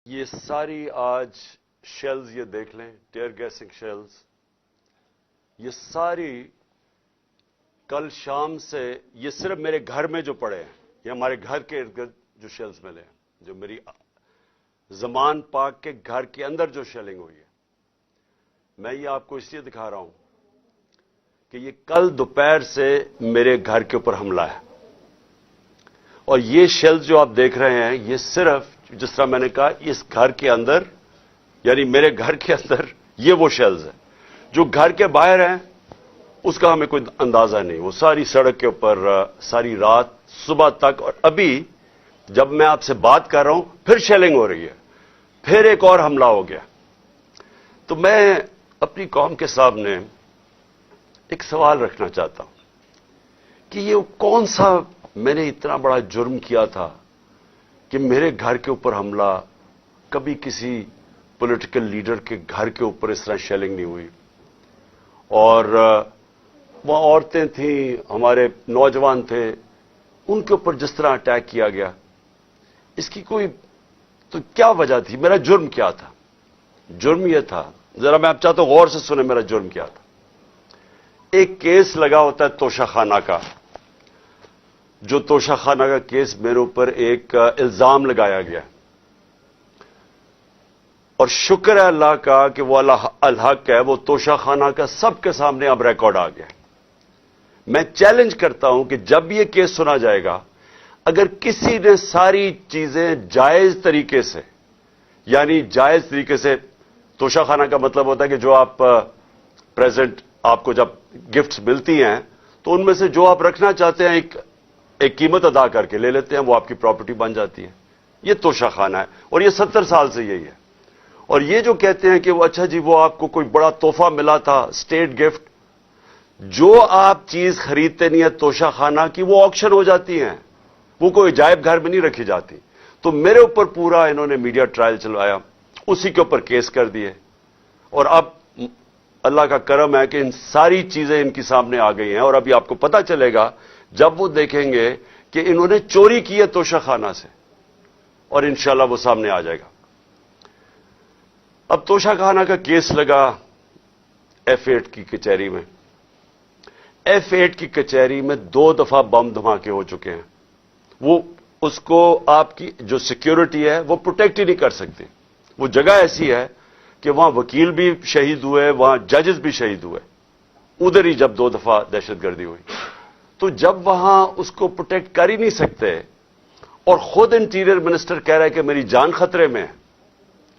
یہ ساری آج شیلز یہ دیکھ لیں، ٹیئر گیسنگ شیلز، یہ ساری کل شام سے یہ صرف میرے گھر میں جو پڑے ہیں، یہ ہمارے گھر کے ارد گرد جو شیلز ملے ہیں، جو میری زمان پاک کے گھر کے اندر جو شیلنگ ہوئی ہے، میں یہ آپ کو اس لیے دکھا رہا ہوں کہ یہ کل دوپہر سے میرے گھر کے اوپر حملہ ہے، اور یہ شیلز جو آپ دیکھ رہے ہیں یہ صرف جس طرح میں نے کہا اس گھر کے اندر، یعنی میرے گھر کے اندر یہ وہ شیلز ہیں جو گھر کے باہر ہیں اس کا ہمیں کوئی اندازہ نہیں، وہ ساری سڑک کے اوپر ساری رات صبح تک، اور ابھی جب میں آپ سے بات کر رہا ہوں پھر شیلنگ ہو رہی ہے، پھر ایک اور حملہ ہو گیا۔ تو میں اپنی قوم کے سامنے ایک سوال رکھنا چاہتا ہوں کہ یہ کون سا میں نے اتنا بڑا جرم کیا تھا کہ میرے گھر کے اوپر حملہ، کبھی کسی پولیٹیکل لیڈر کے گھر کے اوپر اس طرح شیلنگ نہیں ہوئی، اور وہاں عورتیں تھیں، ہمارے نوجوان تھے، ان کے اوپر جس طرح اٹیک کیا گیا، اس کی کوئی تو کیا وجہ تھی؟ میرا جرم کیا تھا؟ جرم یہ تھا، ذرا میں آپ چاہتا ہوں غور سے سنیں میرا جرم کیا تھا۔ ایک کیس لگا ہوتا ہے توشہ خانہ کا، جو توشہ خانہ کا کیس میرے اوپر ایک الزام لگایا گیا، اور شکر ہے اللہ کا کہ وہ الحق ہے، وہ توشہ خانہ کا سب کے سامنے اب ریکارڈ آ گیا۔ میں چیلنج کرتا ہوں کہ جب یہ کیس سنا جائے گا، اگر کسی نے ساری چیزیں جائز طریقے سے، یعنی جائز طریقے سے، توشہ خانہ کا مطلب ہوتا ہے کہ جو آپ پریزنٹ آپ کو جب گفٹس ملتی ہیں تو ان میں سے جو آپ رکھنا چاہتے ہیں ایک قیمت ادا کر کے لے لیتے ہیں، وہ آپ کی پراپرٹی بن جاتی ہے، یہ توشہ خانہ ہے، اور یہ 70 سال سے یہی ہے۔ اور یہ جو کہتے ہیں کہ وہ اچھا جی وہ آپ کو کوئی بڑا تحفہ ملا تھا، اسٹیٹ گفٹ، جو آپ چیز خریدتے نہیں ہے توشہ خانہ کی، وہ آکشن ہو جاتی ہیں، وہ کوئی عجائب گھر میں نہیں رکھی جاتی۔ تو میرے اوپر پورا انہوں نے میڈیا ٹرائل چلوایا، اسی کے اوپر کیس کر دیے، اور اب اللہ کا کرم ہے کہ ان ساری چیزیں ان کی سامنے آ گئی ہیں، اور ابھی آپ کو پتا چلے گا جب وہ دیکھیں گے کہ انہوں نے چوری کی ہے توشہ خانہ سے، اور انشاءاللہ وہ سامنے آ جائے گا۔ اب توشہ خانہ کا کیس لگا F8 کی کچہری میں۔ F8 کی کچہری میں 2 دفعہ بم دھماکے ہو چکے ہیں، وہ اس کو آپ کی جو سیکیورٹی ہے وہ پروٹیکٹ ہی نہیں کر سکتے۔ وہ جگہ ایسی ہے کہ وہاں وکیل بھی شہید ہوئے، وہاں ججز بھی شہید ہوئے، ادھر ہی جب 2 دفعہ دہشت گردی ہوئی، تو جب وہاں اس کو پروٹیکٹ کر ہی نہیں سکتے، اور خود انٹیریئر منسٹر کہہ رہا ہے کہ میری جان خطرے میں ہے،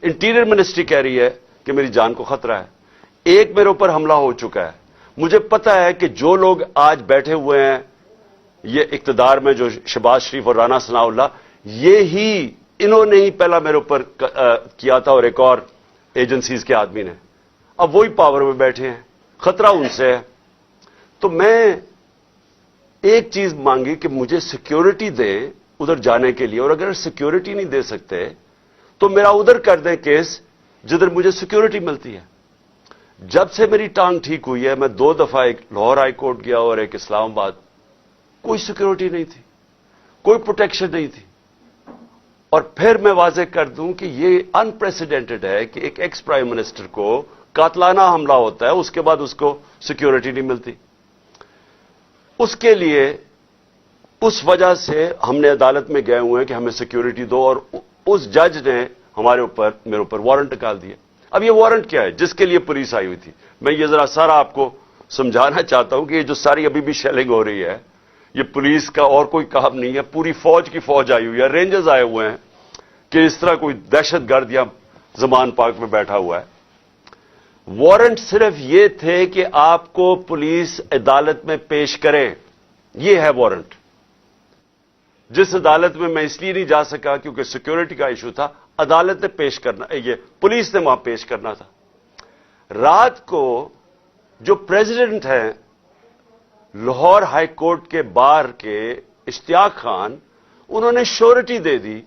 انٹیریئر منسٹری کہہ رہی ہے کہ میری جان کو خطرہ ہے، ایک میرے اوپر حملہ ہو چکا ہے۔ مجھے پتا ہے کہ جو لوگ آج بیٹھے ہوئے ہیں یہ اقتدار میں، جو شہباز شریف اور رانا ثناء اللہ، انہوں نے ہی پہلا میرے اوپر کیا تھا، اور ایک اور ایجنسیز کے آدمی نے، اب وہی پاور میں بیٹھے ہیں، خطرہ ان سے ہے۔ تو میں ایک چیز مانگی کہ مجھے سیکیورٹی دیں ادھر جانے کے لیے، اور اگر سیکیورٹی نہیں دے سکتے تو میرا ادھر کر دیں کیس جدھر مجھے سیکیورٹی ملتی ہے۔ جب سے میری ٹانگ ٹھیک ہوئی ہے، میں 2 دفعہ ایک لاہور ہائی کورٹ گیا اور ایک اسلام آباد، کوئی سیکیورٹی نہیں تھی، کوئی پروٹیکشن نہیں تھی۔ اور پھر میں واضح کر دوں کہ یہ انپریسیڈنٹڈ ہے کہ ایک ایکس پرائم منسٹر کو قاتلانہ حملہ ہوتا ہے، اس کے بعد اس کو سیکیورٹی نہیں ملتی۔ اس کے لیے اس وجہ سے ہم نے عدالت میں گئے ہوئے ہیں کہ ہمیں سیکیورٹی دو، اور اس جج نے میرے اوپر وارنٹ نکال دیا۔ اب یہ وارنٹ کیا ہے؟ جس کے لیے پولیس آئی ہوئی تھی۔ میں یہ ذرا سارا آپ کو سمجھانا چاہتا ہوں کہ یہ جو ساری ابھی بھی شیلنگ ہو رہی ہے، یہ پولیس کا اور کوئی کام نہیں ہے، پوری فوج کی فوج آئی ہوئی ہے، رینجرز آئے ہوئے ہیں کہ اس طرح کوئی دہشت گرد یا زمان پاک میں بیٹھا ہوا ہے۔ وارنٹ صرف یہ تھے کہ آپ کو پولیس عدالت میں پیش کرے، یہ ہے وارنٹ۔ جس عدالت میں میں اس لیے نہیں جا سکا کیونکہ سیکیورٹی کا ایشو تھا، عدالت نے پیش کرنا، یہ پولیس نے وہاں پیش کرنا تھا۔ رات کو جو پریزیڈنٹ ہیں لاہور ہائی کورٹ کے بار کے اشتیاق خان، انہوں نے شیورٹی دے دی،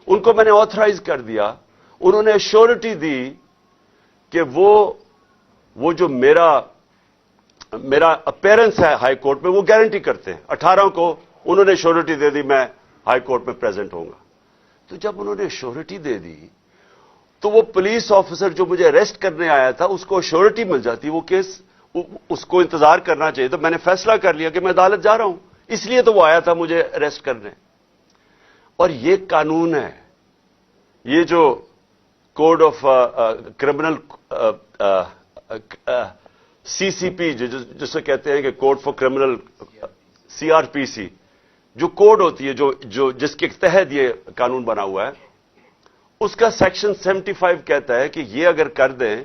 ان کو میں نے آتھرائز کر دیا، انہوں نے شیورٹی دی کہ وہ جو میرا اپیرنس ہے ہائی کورٹ میں وہ گارنٹی کرتے ہیں۔ 18 کو انہوں نے شیورٹی دے دی میں ہائی کورٹ میں پریزنٹ ہوں گا۔ تو جب انہوں نے شیورٹی دے دی تو وہ پولیس آفیسر جو مجھے اریسٹ کرنے آیا تھا اس کو شیورٹی مل جاتی، وہ کیس اس کو انتظار کرنا چاہیے. تو میں نے فیصلہ کر لیا کہ میں عدالت جا رہا ہوں، اس لیے تو وہ آیا تھا مجھے اریسٹ کرنے. اور یہ قانون ہے، یہ جو کوڈ آف کرمنل CCP جسے کہتے ہیں کہ کوڈ فار کرمنل CRPC جو کوڈ ہوتی ہے جس کے تحت یہ قانون بنا ہوا ہے، اس کا سیکشن 75 کہتا ہے کہ یہ اگر کر دیں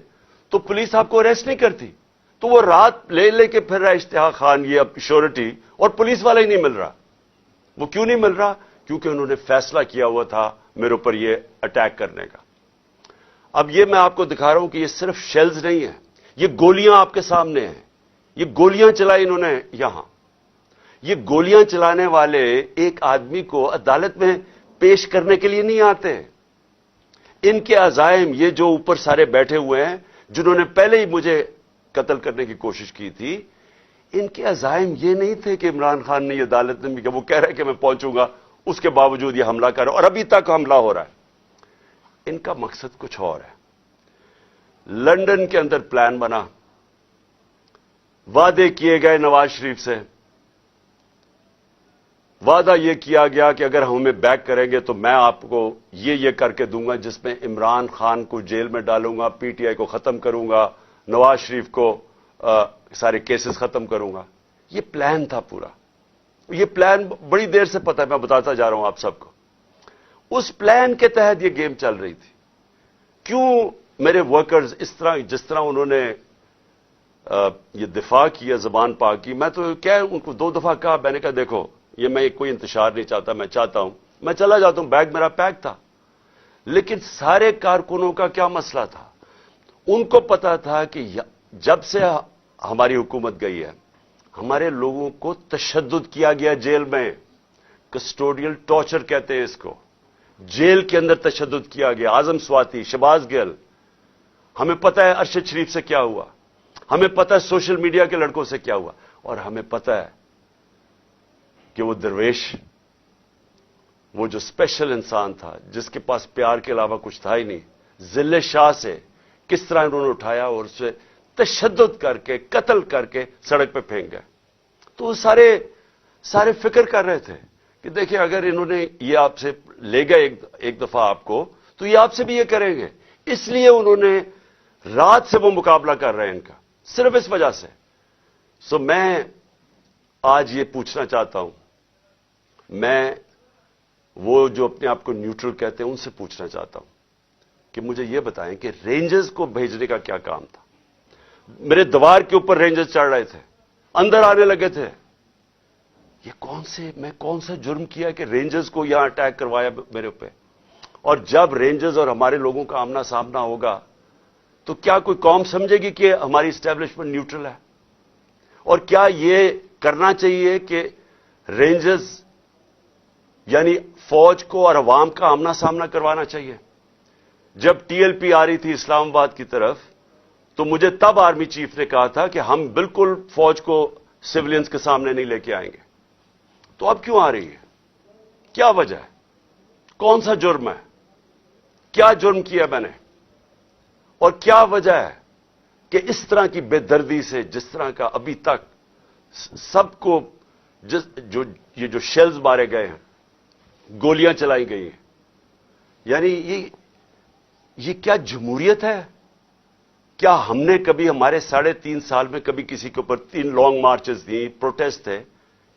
تو پولیس آپ کو اریسٹ نہیں کرتی. تو وہ رات لے کے پھر رہا اشتہا خان یہ اب شیورٹی، اور پولیس والا ہی نہیں مل رہا. وہ کیوں نہیں مل رہا؟ کیونکہ انہوں نے فیصلہ کیا ہوا تھا میرے اوپر یہ اٹیک کرنے کا. اب یہ میں آپ کو دکھا رہا ہوں کہ یہ صرف شیلز نہیں ہیں، یہ گولیاں آپ کے سامنے ہیں. یہ گولیاں چلائی انہوں نے یہاں. یہ گولیاں چلانے والے ایک آدمی کو عدالت میں پیش کرنے کے لیے نہیں آتے. ان کے عزائم، یہ جو اوپر سارے بیٹھے ہوئے ہیں جنہوں نے پہلے ہی مجھے قتل کرنے کی کوشش کی تھی، ان کے عزائم یہ نہیں تھے کہ عمران خان نے یہ عدالت میں کہ وہ کہہ رہا ہے کہ میں پہنچوں گا، اس کے باوجود یہ حملہ کر رہا ہے اور ابھی تک حملہ ہو رہا ہے. ان کا مقصد کچھ اور ہے. لندن کے اندر پلان بنا، وعدے کیے گئے نواز شریف سے. وعدہ یہ کیا گیا کہ اگر ہمیں بیک کریں گے تو میں آپ کو یہ کر کے دوں گا، جس میں عمران خان کو جیل میں ڈالوں گا، PTI کو ختم کروں گا، نواز شریف کو سارے کیسز ختم کروں گا. یہ پلان تھا پورا. یہ پلان بڑی دیر سے پتہ ہے، میں بتاتا جا رہا ہوں آپ سب کو. اس پلان کے تحت یہ گیم چل رہی تھی. کیوں میرے ورکرز اس طرح، جس طرح انہوں نے یہ دفاع کیا زبان پاک کی، میں تو کیا ان کو 2 دفعہ کہا، میں نے کہا دیکھو یہ میں کوئی انتشار نہیں چاہتا، میں چاہتا ہوں میں چلا جاتا ہوں، بیگ میرا پیک تھا. لیکن سارے کارکنوں کا کیا مسئلہ تھا؟ ان کو پتا تھا کہ جب سے ہماری حکومت گئی ہے ہمارے لوگوں کو تشدد کیا گیا جیل میں. کسٹوڈیل ٹارچر کہتے ہیں اس کو. جیل کے اندر تشدد کیا گیا. اعظم سواتی، شہباز گل، ہمیں پتہ ہے ارشد شریف سے کیا ہوا، ہمیں پتہ ہے سوشل میڈیا کے لڑکوں سے کیا ہوا، اور ہمیں پتہ ہے کہ وہ درویش، وہ جو اسپیشل انسان تھا جس کے پاس پیار کے علاوہ کچھ تھا ہی نہیں، ذل شاہ سے کس طرح انہوں نے اٹھایا اور اس سے تشدد کر کے قتل کر کے سڑک پہ پھینک گئے. تو وہ سارے فکر کر رہے تھے کہ دیکھیں اگر انہوں نے یہ آپ سے لے گئے ایک دفعہ آپ کو، تو یہ آپ سے بھی یہ کریں گے. اس لیے انہوں نے رات سے وہ مقابلہ کر رہے ہیں ان کا، صرف اس وجہ سے. سو میں آج یہ پوچھنا چاہتا ہوں، میں وہ جو اپنے آپ کو نیوٹرل کہتے ہیں ان سے پوچھنا چاہتا ہوں کہ مجھے یہ بتائیں کہ رینجرز کو بھیجنے کا کیا کام تھا؟ میرے دیوار کے اوپر رینجرز چڑھ رہے تھے، اندر آنے لگے تھے. یہ میں کون سا جرم کیا کہ رینجرز کو یہاں اٹیک کروایا میرے اوپر؟ اور جب رینجرز اور ہمارے لوگوں کا آمنا سامنا ہوگا تو کیا کوئی قوم سمجھے گی کہ ہماری اسٹیبلشمنٹ نیوٹرل ہے؟ اور کیا یہ کرنا چاہیے کہ رینجرز یعنی فوج کو اور عوام کا آمنا سامنا کروانا چاہیے؟ جب TLP آ رہی تھی اسلام آباد کی طرف تو مجھے تب آرمی چیف نے کہا تھا کہ ہم بالکل فوج کو سولینز کے سامنے نہیں لے کے آئیں گے. تو اب کیوں آ رہی ہے؟ کیا وجہ ہے؟ کون سا جرم ہے؟ کیا جرم کیا میں نے؟ اور کیا وجہ ہے کہ اس طرح کی بے دردی سے، جس طرح کا ابھی تک سب کو یہ جو شیلز مارے گئے ہیں، گولیاں چلائی گئی ہیں، یعنی یہ کیا جمہوریت ہے؟ کیا ہم نے کبھی ہمارے 3.5 سال میں کبھی کسی کے اوپر 3 لانگ مارچز دی، پروٹیسٹ تھے،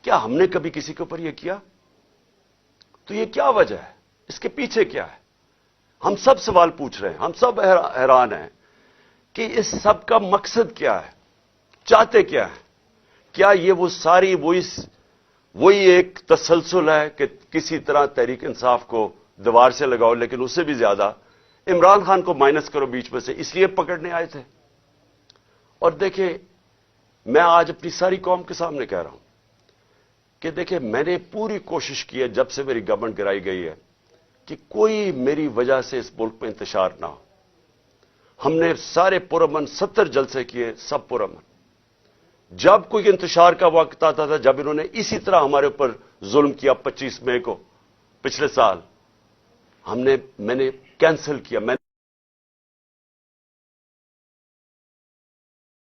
کیا ہم نے کبھی کسی کے اوپر یہ کیا؟ تو یہ کیا وجہ ہے؟ اس کے پیچھے کیا ہے؟ ہم سب سوال پوچھ رہے ہیں، ہم سب حیران ہیں کہ اس سب کا مقصد کیا ہے؟ چاہتے کیا ہے؟ کیا یہ وہ ساری وہی ایک تسلسل ہے کہ کسی طرح تحریک انصاف کو دیوار سے لگاؤ، لیکن اس سے بھی زیادہ عمران خان کو مائنس کرو بیچ میں سے، اس لیے پکڑنے آئے تھے؟ اور دیکھیں، میں آج اپنی ساری قوم کے سامنے کہہ رہا ہوں کہ دیکھیں، میں نے پوری کوشش کی ہے جب سے میری گورنمنٹ گرائی گئی ہے کہ کوئی میری وجہ سے اس ملک میں انتشار نہ ہو. ہم نے سارے پرامن 70 جلسے کیے، سب پرامن. جب کوئی انتشار کا وقت آتا تھا، جب انہوں نے اسی طرح ہمارے اوپر ظلم کیا 25 مئی کو پچھلے سال، میں نے کینسل کیا.